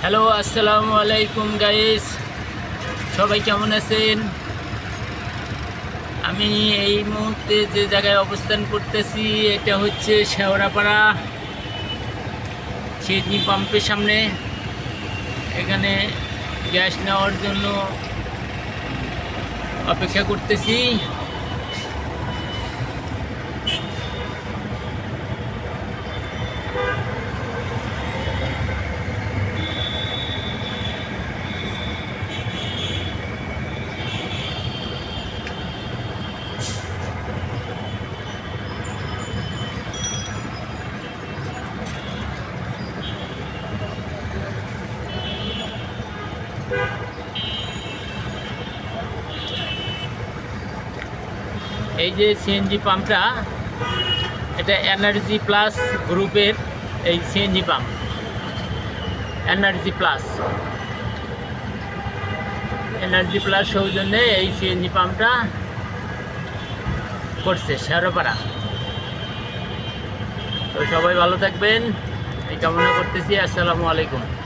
Hello, আসসালামু আলাইকুম guys. সবাই কেমন আছেন? আমি এই মুহূর্তে যে জায়গায় অবস্থান করতেছি এটা হচ্ছে শেওড়াপাড়া সিএনজি পাম্পের সামনে। এখানে গ্যাস নেওয়ার জন্য অপেক্ষা করতেছি। এই যে সিএনজি পাম্পটা, এটা এনার্জি প্লাস গ্রুপের এই সিএনজি পাম্প। এনার্জি প্লাস সৌজন্যে এই সিএনজি পাম্পটা করছে শেওড়াপাড়া। তো সবাই ভালো থাকবেন এই কামনা করতেছি। আসসালামু আলাইকুম।